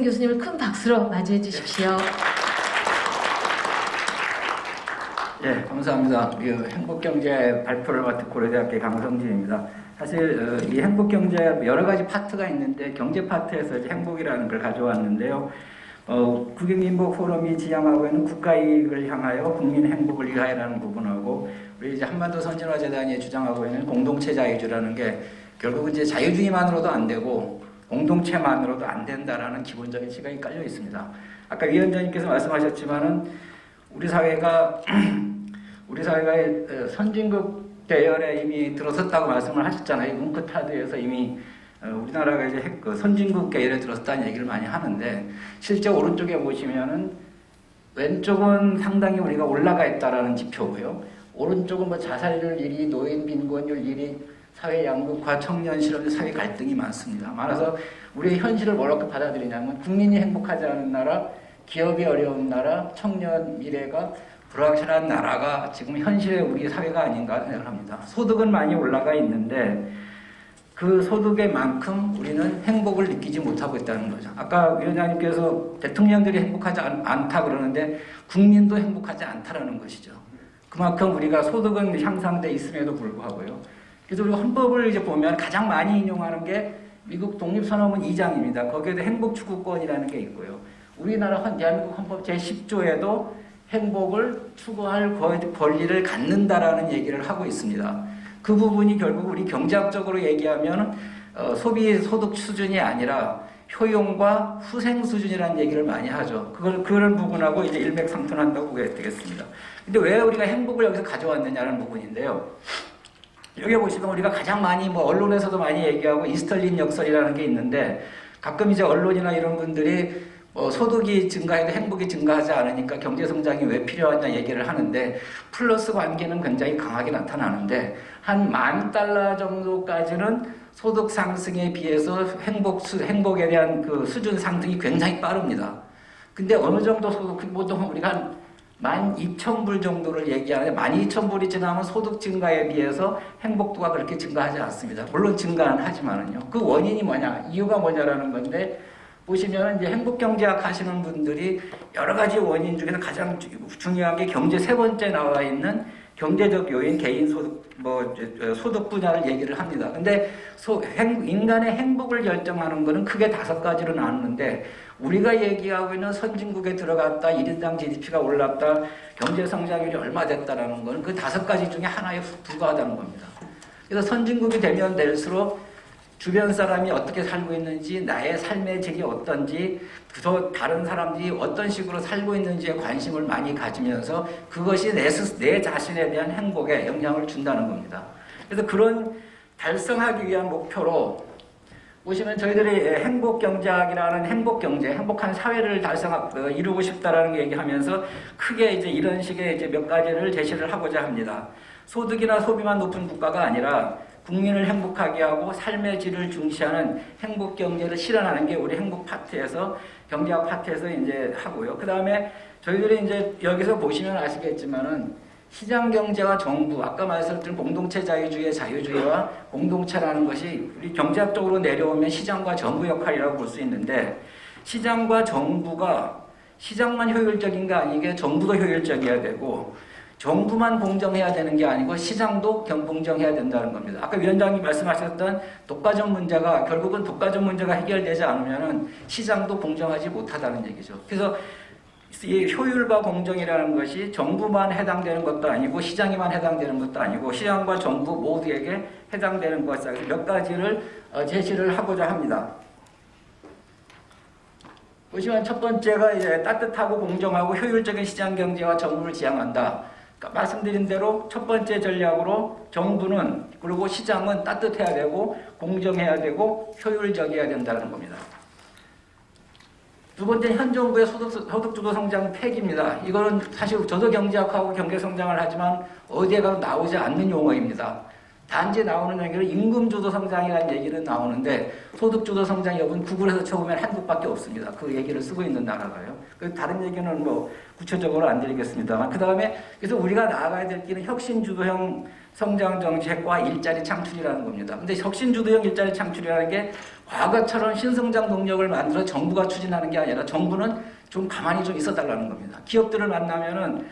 강성진 교수님을 큰 박수로 맞이해 주십시오. 예, 감사합니다. 행복경제 발표를 맡은 고려대학교 강성진입니다. 사실 이 행복경제 여러 가지 파트가 있는데 경제 파트에서 이제 행복이라는 걸 가져왔는데요. 국익민복 포럼이 지향하고 있는 국가이익을 향하여 국민 행복을 위하여라는 부분하고 우리 이제 한반도 선진화재단이 주장하고 있는 공동체 자유주의라는 게 결국은 이제 자유주의만으로도 안 되고 공동체만으로도 안 된다라는 기본적인 시각이 깔려 있습니다. 아까 위원장님께서 말씀하셨지만은 우리 사회가 선진국 대열에 이미 들어섰다고 말씀을 하셨잖아요. 웅크타드에서 이미 우리나라가 이제 선진국 계열에 들어섰다는 얘기를 많이 하는데 실제 오른쪽에 보시면은 왼쪽은 상당히 우리가 올라가 있다라는 지표고요. 오른쪽은 뭐 자살률 1위, 노인 빈곤율 1위, 사회 양극화, 청년 실업, 사회 갈등이 많습니다. 많아서 우리의 현실을 뭐라고 받아들이냐면 국민이 행복하지 않은 나라, 기업이 어려운 나라, 청년 미래가 불확실한 나라가 지금 현실의 우리 사회가 아닌가 생각합니다. 소득은 많이 올라가 있는데 그 소득의 만큼 우리는 행복을 느끼지 못하고 있다는 거죠. 아까 위원장님께서 대통령들이 행복하지 않다 그러는데 국민도 행복하지 않다라는 것이죠. 그만큼 우리가 소득은 향상돼 있음에도 불구하고요. 그래서 우리 헌법을 이제 보면 가장 많이 인용하는 게 미국 독립선언문 2장입니다. 거기에도 행복추구권이라는 게 있고요. 우리나라 대한민국 헌법 제10조에도 행복을 추구할 권리를 갖는다라는 얘기를 하고 있습니다. 그 부분이 결국 우리 경제학적으로 얘기하면 소비 소득 수준이 아니라 효용과 후생 수준이라는 얘기를 많이 하죠. 그런 부분하고 이제 일맥상통한다고 보게 되겠습니다. 근데 왜 우리가 행복을 여기서 가져왔느냐는 부분인데요. 여기 보시면 우리가 가장 많이 언론에서도 많이 얘기하고 이스털린 역설이라는 게 있는데 가끔 이제 언론이나 이런 분들이 소득이 증가해도 행복이 증가하지 않으니까 경제성장이 왜 필요하냐 얘기를 하는데 플러스 관계는 굉장히 강하게 나타나는데 한 $10,000 정도까지는 소득 상승에 비해서 행복에 대한 그 수준 상승이 굉장히 빠릅니다. 근데 어느 정도 소득, 보통 우리가 한 12,000불 정도를 얘기하는데 12,000불이 지나면 소득 증가에 비해서 행복도가 그렇게 증가하지 않습니다. 물론 증가는 하지만은요. 그 원인이 뭐냐, 이유가 뭐냐라는 건데 보시면 이제 행복경제학 하시는 분들이 여러 가지 원인 중에서 가장 중요한 게 경제 세 번째 나와 있는 경제적 요인, 개인 소득, 소득 분야를 얘기를 합니다. 근데 인간의 행복을 결정하는 것은 크게 5가지로 나누는데 우리가 얘기하고 있는 선진국에 들어갔다, 1인당 GDP가 올랐다, 경제 성장률이 얼마 됐다라는 것은 그 5가지 중에 하나에 불과하다는 겁니다. 그래서 선진국이 되면 될수록 주변 사람이 어떻게 살고 있는지, 나의 삶의 질이 어떤지, 다른 사람들이 어떤 식으로 살고 있는지에 관심을 많이 가지면서 그것이 내 자신에 대한 행복에 영향을 준다는 겁니다. 그래서 그런 달성하기 위한 목표로 보시면 저희들이 행복경제학이라는 행복경제, 행복한 사회를 이루고 싶다라는 얘기하면서 크게 이제 이런 식의 이제 몇 가지를 제시를 하고자 합니다. 소득이나 소비만 높은 국가가 아니라 국민을 행복하게 하고 삶의 질을 중시하는 행복 경제를 실현하는 게 우리 행복 파트에서 경제학 파트에서 이제 하고요. 그 다음에 저희들이 이제 여기서 보시면 아시겠지만은 시장 경제와 정부, 아까 말씀드린 공동체 자유주의의 자유주의와 공동체라는 것이 우리 경제학적으로 내려오면 시장과 정부 역할이라고 볼 수 있는데 시장과 정부가 시장만 효율적인 게 아니게 정부도 효율적이어야 되고 정부만 공정해야 되는 게 아니고 시장도 공정해야 된다는 겁니다. 아까 위원장님 말씀하셨던 독과점 문제가 결국은 독과점 문제가 해결되지 않으면 시장도 공정하지 못하다는 얘기죠. 그래서 이 효율과 공정이라는 것이 정부만 해당되는 것도 아니고 시장에만 해당되는 것도 아니고 시장과 정부 모두에게 해당되는 것을 몇 가지를 제시를 하고자 합니다. 보시면 첫 번째가 이제 따뜻하고 공정하고 효율적인 시장 경제와 정부를 지향한다. 말씀드린 대로 첫 번째 전략으로 정부는 그리고 시장은 따뜻해야 되고 공정해야 되고 효율적이어야 된다는 겁니다. 두 번째 현 정부의 소득주도 성장 폐기입니다. 이거는 사실 저도 경제학하고 경제성장을 하지만 어디에 가도 나오지 않는 용어입니다. 단지 나오는 얘기는 임금주도 성장이라는 얘기는 나오는데 소득주도 성장 여부는 구글에서 쳐보면 한국밖에 없습니다. 그 얘기를 쓰고 있는 나라가요. 다른 얘기는 뭐 구체적으로 안 드리겠습니다만 그 다음에 그래서 우리가 나아가야 될 길은 혁신주도형 성장 정책과 일자리 창출이라는 겁니다. 근데 혁신주도형 일자리 창출이라는 게 과거처럼 신성장 동력을 만들어 정부가 추진하는 게 아니라 정부는 좀 가만히 좀 있어달라는 겁니다. 기업들을 만나면은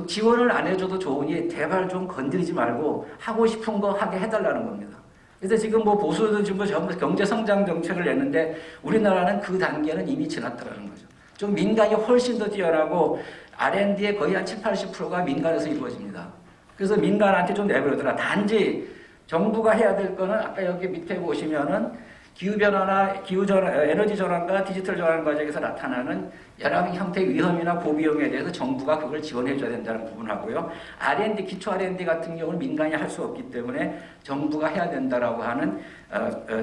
지원을 안 해줘도 좋으니 제발 좀 건드리지 말고 하고 싶은 거 하게 해달라는 겁니다. 그래서 지금 뭐 보수도 지금 전부 경제 성장 정책을 냈는데 우리나라는 그 단계는 이미 지났다는 거죠. 좀 민간이 훨씬 더 뛰어나고 R&D의 거의 한 70~80%가 민간에서 이루어집니다. 그래서 민간한테 좀 내버려둬라. 단지 정부가 해야 될 거는 아까 여기 밑에 보시면은 기후변화나 에너지 전환과 디지털 전환 과정에서 나타나는 여러 형태의 위험이나 고비용에 대해서 정부가 그걸 지원해 줘야 된다는 부분하고요. R&D, 기초 R&D 같은 경우는 민간이 할 수 없기 때문에 정부가 해야 된다라고 하는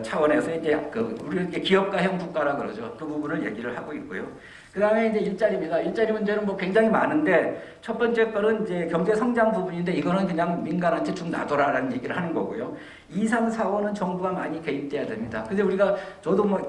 차원에서 이제 우리 이렇게 기업가형 국가라 그러죠. 그 부분을 얘기를 하고 있고요. 그 다음에 이제 일자리입니다. 일자리 문제는 뭐 굉장히 많은데 첫 번째 거는 이제 경제 성장 부분인데 이거는 그냥 민간한테 좀 놔둬라라는 얘기를 하는 거고요. 2, 3, 4, 5는 정부가 많이 개입돼야 됩니다. 근데 우리가 저도 뭐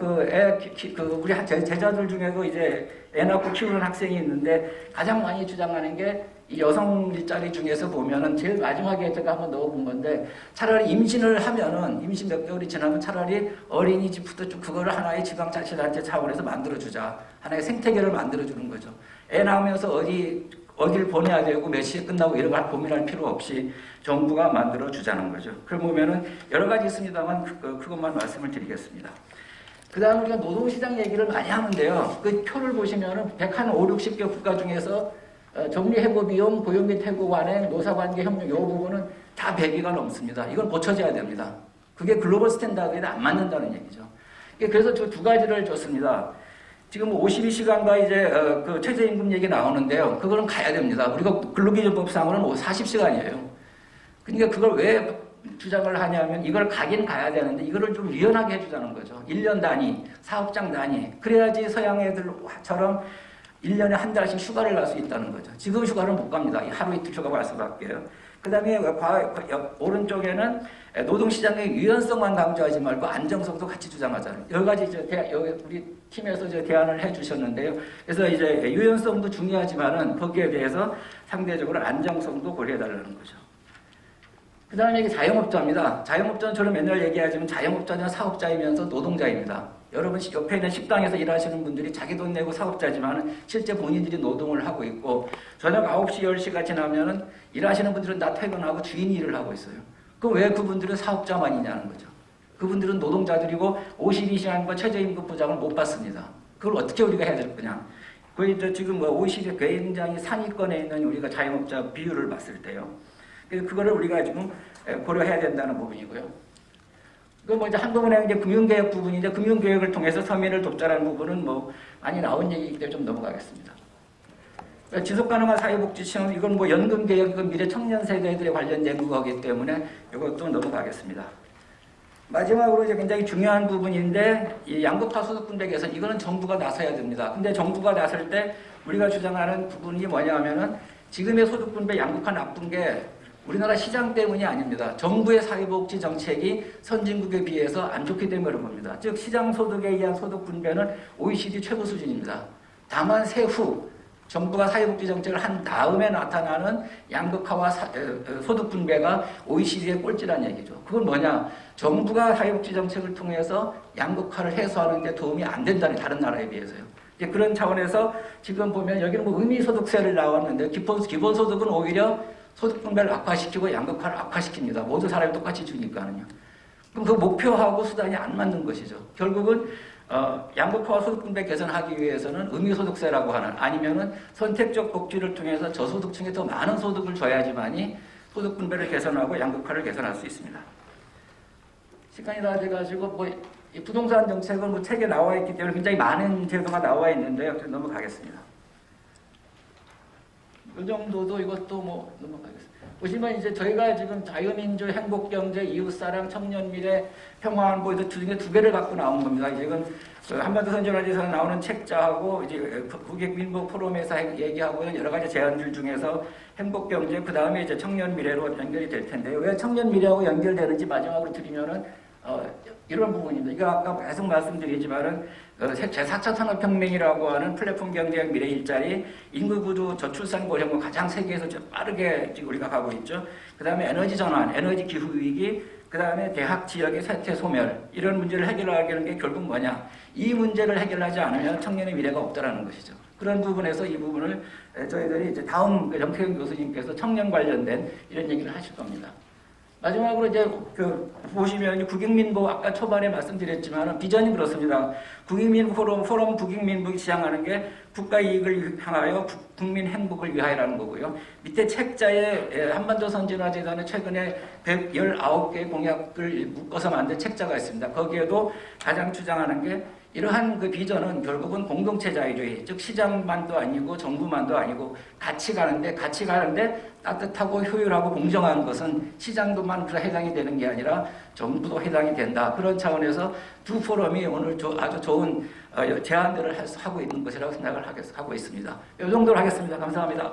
우리 제자들 중에도 이제 애 낳고 키우는 학생이 있는데 가장 많이 주장하는 게 이 여성 일자리 중에서 보면은 제일 마지막에 제가 한번 넣어본 건데 차라리 임신을 하면은 임신 몇 개월이 지나면 차라리 어린이집부터 좀 그거를 하나의 지방자치단체 차원에서 만들어주자. 하나의 생태계를 만들어주는 거죠. 애 낳으면서 어디를 보내야 되고 몇 시에 끝나고 이런 걸 고민할 필요 없이 정부가 만들어주자는 거죠. 그럼 보면은 여러 가지 있습니다만 그것만 말씀을 드리겠습니다. 그 다음 우리가 노동시장 얘기를 많이 하는데요. 그 표를 보시면은 150개 국가 중에서 정리해고비용, 고용 및 해고 관행, 노사관계 협력 이 부분은 다 100위가 넘습니다. 이건 고쳐져야 됩니다. 그게 글로벌 스탠다드에 안 맞는다는 얘기죠. 그래서 저 두 가지를 줬습니다. 지금 52시간과 이제 그 최저임금 얘기 나오는데요. 그거는 가야 됩니다. 우리가 근로기준법상으로는 40시간이에요. 그러니까 그걸 왜 주장을 하냐면 이걸 가긴 가야 되는데 이거를 좀 유연하게 해주자는 거죠. 1년 단위, 사업장 단위. 그래야지 서양 애들처럼 1년에 한 달씩 휴가를 갈 수 있다는 거죠. 지금 휴가를 못 갑니다. 하루 이틀 휴가 갈 수밖에요. 그 다음에 오른쪽에는 노동시장의 유연성만 강조하지 말고 안정성도 같이 주장하자는 여러 가지 우리 팀에서 대안을 해주셨는데요. 그래서 이제 유연성도 중요하지만은 거기에 대해서 상대적으로 안정성도 고려해달라는 거죠. 그 다음에 자영업자입니다. 자영업자는 저는 맨날 얘기하지만 자영업자는 사업자이면서 노동자입니다. 여러분 옆에 있는 식당에서 일하시는 분들이 자기 돈 내고 사업자지만 실제 본인들이 노동을 하고 있고 저녁 9시, 10시가 지나면은 일하시는 분들은 다 퇴근하고 주인이 일을 하고 있어요. 그럼 왜 그분들은 사업자만이냐는 거죠. 그분들은 노동자들이고 52시간과 최저임금 보장을 못 받습니다. 그걸 어떻게 우리가 해야 될 거냐. 거의 지금 OECD 굉장히 상위권에 있는 우리가 자영업자 비율을 봤을 때요. 그거를 우리가 지금 고려해야 된다는 부분이고요. 그 이제 한국은행 이제 금융개혁 부분인데 금융개혁을 통해서 서민을 돕자라는 부분은 뭐 많이 나온 얘기이기 때문에 좀 넘어가겠습니다. 지속가능한 사회복지시험 이건 연금개혁 이건 미래 청년 세대들에 관련된 거기 때문에 이것도 넘어가겠습니다. 마지막으로 이제 굉장히 중요한 부분인데 이 양극화 소득분배 개선 이거는 정부가 나서야 됩니다. 근데 정부가 나설 때 우리가 주장하는 부분이 뭐냐면은 지금의 소득분배 양극화 나쁜 게 우리나라 시장 때문이 아닙니다. 정부의 사회복지 정책이 선진국에 비해서 안 좋기 때문에 그런 겁니다. 즉 시장 소득에 의한 소득 분배는 OECD 최고 수준입니다. 다만 세후 정부가 사회복지 정책을 한 다음에 나타나는 양극화와 소득 분배가 OECD의 꼴찌란 얘기죠. 그건 뭐냐? 정부가 사회복지 정책을 통해서 양극화를 해소하는 데 도움이 안 된다는 다른 나라에 비해서요. 이제 그런 차원에서 지금 보면 여기는 의미소득세를 나왔는데 기본소득은 오히려 소득 분배를 악화시키고 양극화를 악화시킵니다. 모든 사람이 똑같이 주니까는요. 그럼 그 목표하고 수단이 안 맞는 것이죠. 결국은 양극화와 소득 분배 개선하기 위해서는 의미소득세라고 하는 아니면은 선택적 복지를 통해서 저소득층에 더 많은 소득을 줘야지만이 소득 분배를 개선하고 양극화를 개선할 수 있습니다. 시간이 다 돼가지고 이 부동산 정책은 책에 나와 있기 때문에 굉장히 많은 제도가 나와 있는데요. 넘어가겠습니다. 이 정도도 이것도 뭐 넘어가겠습니다. 보시면 이제 저희가 지금 자유민주, 행복경제, 이웃사랑, 청년미래, 평화안보 중에 두 개를 갖고 나온 겁니다. 지금 한반도 선진화에서 나오는 책자하고 이제 국익민보 포럼에서 얘기하고 여러 가지 제안들 중에서 행복경제, 그 다음에 이제 청년미래로 연결이 될 텐데요. 왜 청년미래하고 연결되는지 마지막으로 드리면은 이런 부분입니다. 이거 아까 계속 말씀드리지만은 제4차 산업혁명이라고 하는 플랫폼 경제학 미래 일자리, 인구 구조, 저출산 고령 가장 세계에서 좀 빠르게 지금 우리가 가고 있죠. 그 다음에 에너지 전환, 에너지 기후 위기, 그 다음에 대학 지역의 쇠퇴 소멸 이런 문제를 해결하는 게 결국 뭐냐? 이 문제를 해결하지 않으면 청년의 미래가 없다라는 것이죠. 그런 부분에서 이 부분을 저희들이 이제 다음 정태경 교수님께서 청년 관련된 이런 얘기를 하실 겁니다. 마지막으로 이제 보시면 국익민보 아까 초반에 말씀드렸지만 비전이 그렇습니다. 국익민보 포럼 국익민복이 지향하는 게 국가 이익을 향하여 국민 행복을 위하여라는 거고요. 밑에 책자에 한반도 선진화재단의 최근에 119개의 공약을 묶어서 만든 책자가 있습니다. 거기에도 가장 주장하는 게 이러한 그 비전은 결국은 공동체 자유주의, 즉 시장만도 아니고 정부만도 아니고 같이 가는데 따뜻하고 효율하고 공정한 것은 시장도만 해당이 되는 게 아니라 정부도 해당이 된다. 그런 차원에서 두 포럼이 오늘 아주 좋은 제안들을 하고 있는 것이라고 생각을 하고 있습니다. 이 정도로 하겠습니다. 감사합니다.